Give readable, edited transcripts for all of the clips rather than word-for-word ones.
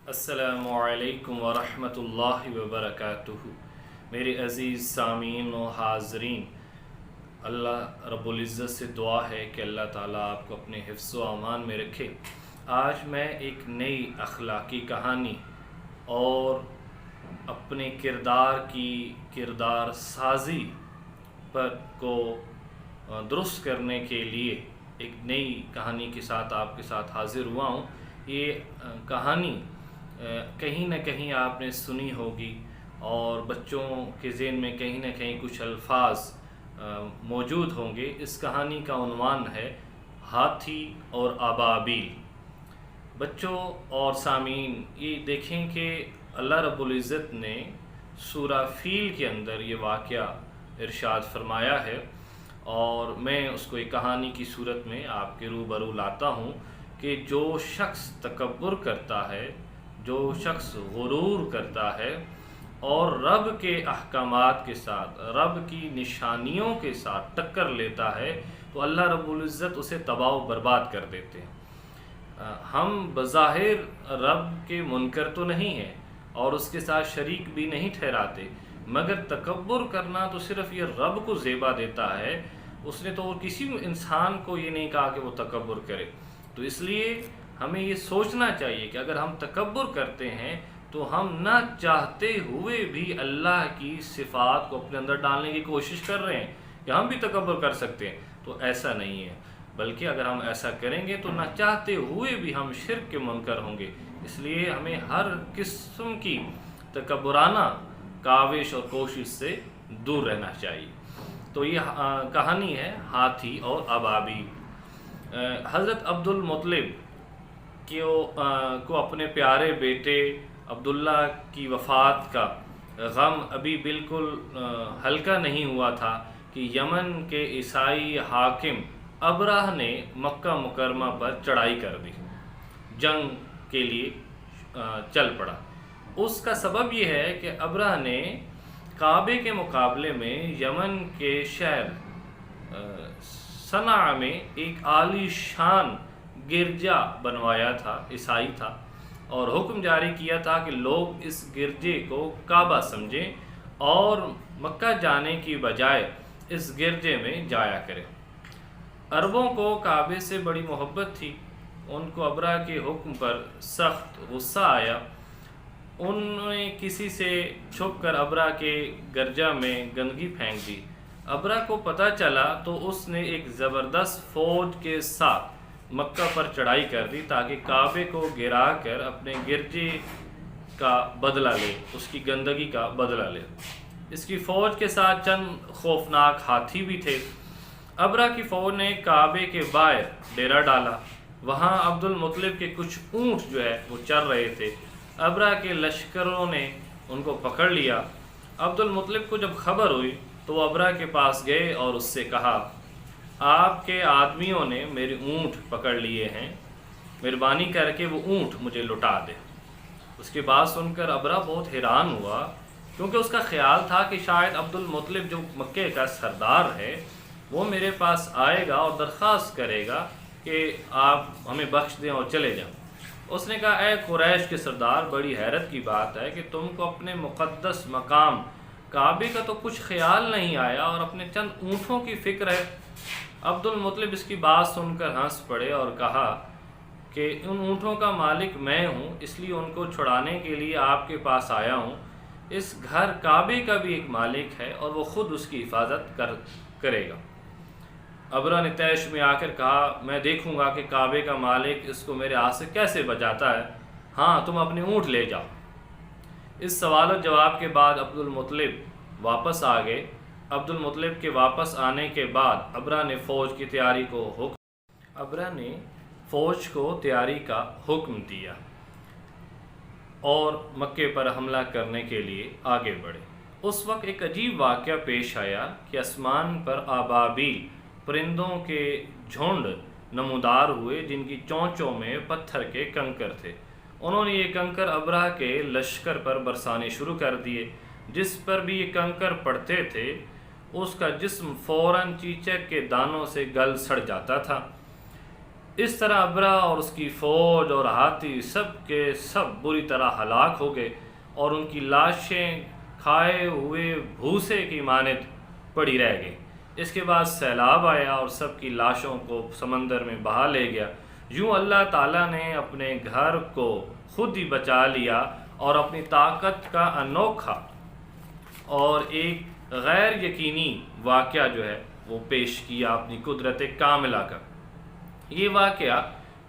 السلام علیکم ورحمۃ اللہ وبرکاتہ۔ میرے عزیز سامعین و حاضرین، اللہ رب العزت سے دعا ہے کہ اللہ تعالیٰ آپ کو اپنے حفظ و امان میں رکھے۔ آج میں ایک نئی اخلاقی کہانی اور اپنے کردار سازی کو درست کرنے کے لیے ایک نئی کہانی کے ساتھ آپ کے ساتھ حاضر ہوا ہوں۔ یہ کہانی کہیں نہ کہیں آپ نے سنی ہوگی اور بچوں کے ذہن میں کہیں نہ کہیں کچھ الفاظ موجود ہوں گے۔ اس کہانی کا عنوان ہے ہاتھی اور ابابیل۔ بچوں اور سامعین، یہ دیکھیں کہ اللہ رب العزت نے سورہ فیل کے اندر یہ واقعہ ارشاد فرمایا ہے، اور میں اس کو ایک کہانی کی صورت میں آپ کے روبرو لاتا ہوں کہ جو شخص تکبر کرتا ہے، جو شخص غرور کرتا ہے اور رب کے احکامات کے ساتھ، رب کی نشانیوں کے ساتھ ٹکر لیتا ہے، تو اللہ رب العزت اسے تباہ و برباد کر دیتے ہیں۔ ہم بظاہر رب کے منکر تو نہیں ہیں اور اس کے ساتھ شریک بھی نہیں ٹھہراتے، مگر تکبر کرنا تو صرف یہ رب کو زیبا دیتا ہے۔ اس نے تو اور کسی انسان کو یہ نہیں کہا کہ وہ تکبر کرے۔ تو اس لیے ہمیں یہ سوچنا چاہیے کہ اگر ہم تکبر کرتے ہیں تو ہم نہ چاہتے ہوئے بھی اللہ کی صفات کو اپنے اندر ڈالنے کی کوشش کر رہے ہیں کہ ہم بھی تکبر کر سکتے ہیں۔ تو ایسا نہیں ہے، بلکہ اگر ہم ایسا کریں گے تو نہ چاہتے ہوئے بھی ہم شرک کے منکر ہوں گے۔ اس لیے ہمیں ہر قسم کی تکبرانہ کاوش اور کوشش سے دور رہنا چاہیے۔ تو یہ کہانی ہے ہاتھی اور ابابیل۔ حضرت عبد المطلب کو اپنے پیارے بیٹے عبداللہ کی وفات کا غم ابھی بالکل ہلکا نہیں ہوا تھا کہ یمن کے عیسائی حاکم ابرہ نے مکہ مکرمہ پر چڑھائی کر دی، جنگ کے لیے چل پڑا۔ اس کا سبب یہ ہے کہ ابرہ نے کعبے کے مقابلے میں یمن کے شہر صنعا میں ایک عالی شان گرجا بنوایا تھا، عیسائی تھا، اور حکم جاری کیا تھا کہ لوگ اس گرجے کو کعبہ سمجھیں اور مکہ جانے کی بجائے اس گرجے میں جایا کریں۔ عربوں کو کعبے سے بڑی محبت تھی۔ ان کو ابرہ کے حکم پر سخت غصہ آیا۔ انہوں نے کسی سے چھپ کر ابرہ کے گرجا میں گندگی پھینک دی۔ ابرہ کو پتہ چلا تو اس نے ایک زبردست فوج کے ساتھ مکہ پر چڑھائی کر دی تاکہ کعبے کو گرا کر اپنے گرجے کا بدلہ لے، اس کی گندگی کا بدلہ لے۔ اس کی فوج کے ساتھ چند خوفناک ہاتھی بھی تھے۔ ابرہ کی فوج نے کعبے کے باہر ڈیرا ڈالا۔ وہاں عبد المطلب کے کچھ اونٹ جو ہے وہ چر رہے تھے۔ ابرہ کے لشکروں نے ان کو پکڑ لیا۔ عبد المطلب کو جب خبر ہوئی تو وہ ابرہ کے پاس گئے اور اس سے کہا، آپ کے آدمیوں نے میرے اونٹ پکڑ لیے ہیں، مہربانی کر کے وہ اونٹ مجھے لوٹا دے۔ اس کی بات سن کر ابرہ بہت حیران ہوا، کیونکہ اس کا خیال تھا کہ شاید عبد المطلب جو مکے کا سردار ہے وہ میرے پاس آئے گا اور درخواست کرے گا کہ آپ ہمیں بخش دیں اور چلے جائیں۔ اس نے کہا، اے قریش کے سردار، بڑی حیرت کی بات ہے کہ تم کو اپنے مقدس مقام کعبے کا تو کچھ خیال نہیں آیا اور اپنے چند اونٹوں کی فکر ہے۔ عبد المطلب اس کی بات سن کر ہنس پڑے اور کہا کہ ان اونٹوں کا مالک میں ہوں، اس لیے ان کو چھڑانے کے لیے آپ کے پاس آیا ہوں۔ اس گھر کعبے کا بھی ایک مالک ہے اور وہ خود اس کی حفاظت کرے گا۔ ابرہ نے طیش میں آ کر کہا، میں دیکھوں گا کہ کعبے کا مالک اس کو میرے ہاتھ سے کیسے بچاتا ہے۔ ہاں، تم اپنے اونٹ لے جاؤ۔ اس سوال و جواب کے بعد عبد المطلب واپس آ گئے۔ عبد المطلب کے واپس آنے کے بعد ابرہ نے فوج کو تیاری کا حکم دیا اور مکے پر حملہ کرنے کے لیے آگے بڑھے۔ اس وقت ایک عجیب واقعہ پیش آیا کہ آسمان پر ابابیل پرندوں کے جھنڈ نمودار ہوئے، جن کی چونچوں میں پتھر کے کنکر تھے۔ انہوں نے یہ کنکر ابرہ کے لشکر پر برسانے شروع کر دیے۔ جس پر بھی یہ کنکر پڑتے تھے اس کا جسم فوراً چیچک کے دانوں سے گل سڑ جاتا تھا۔ اس طرح ابرہ اور اس کی فوج اور ہاتھی سب کے سب بری طرح ہلاک ہو گئے اور ان کی لاشیں کھائے ہوئے بھوسے کی مانند پڑی رہ گئیں۔ اس کے بعد سیلاب آیا اور سب کی لاشوں کو سمندر میں بہا لے گیا۔ یوں اللہ تعالیٰ نے اپنے گھر کو خود ہی بچا لیا اور اپنی طاقت کا انوکھا اور ایک غیر یقینی واقعہ جو ہے وہ پیش کیا اپنی قدرت کاملہ کا۔ یہ واقعہ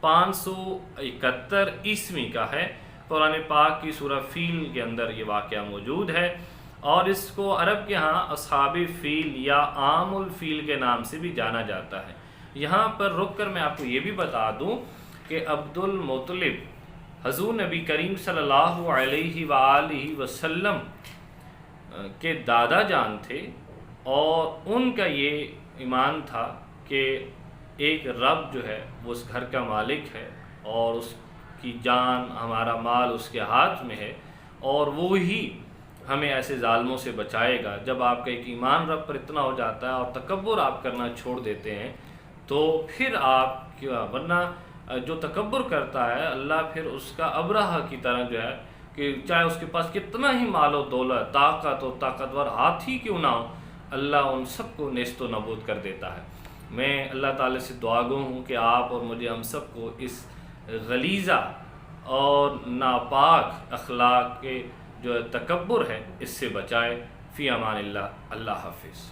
571 عیسوی کا ہے۔ قرآن پاک کی سورہ فیل کے اندر یہ واقعہ موجود ہے، اور اس کو عرب کے ہاں اصحاب فیل یا عام الفیل کے نام سے بھی جانا جاتا ہے۔ یہاں پر رک کر میں آپ کو یہ بھی بتا دوں کہ عبد المطلب حضور نبی کریم صلی اللہ علیہ وآلہ وسلم کے دادا جان تھے، اور ان کا یہ ایمان تھا کہ ایک رب جو ہے وہ اس گھر کا مالک ہے، اور اس کی جان ہمارا مال اس کے ہاتھ میں ہے، اور وہی ہمیں ایسے ظالموں سے بچائے گا۔ جب آپ کا ایک ایمان رب پر اتنا ہو جاتا ہے اور تکبر آپ کرنا چھوڑ دیتے ہیں تو پھر آپ کیا، ورنہ جو تکبر کرتا ہے اللہ پھر اس کا ابرہہ کی طرح جو ہے کہ چاہے اس کے پاس کتنا ہی مال و دولت، طاقت و طاقتور ہاتھی کیوں نہ ہو، اللہ ان سب کو نیست و نابود کر دیتا ہے۔ میں اللہ تعالی سے دعا گو ہوں کہ آپ اور مجھے ہم سب کو اس غلیظہ اور ناپاک اخلاق کے جو تکبر ہے اس سے بچائے۔ فی امان اللہ، اللہ حافظ۔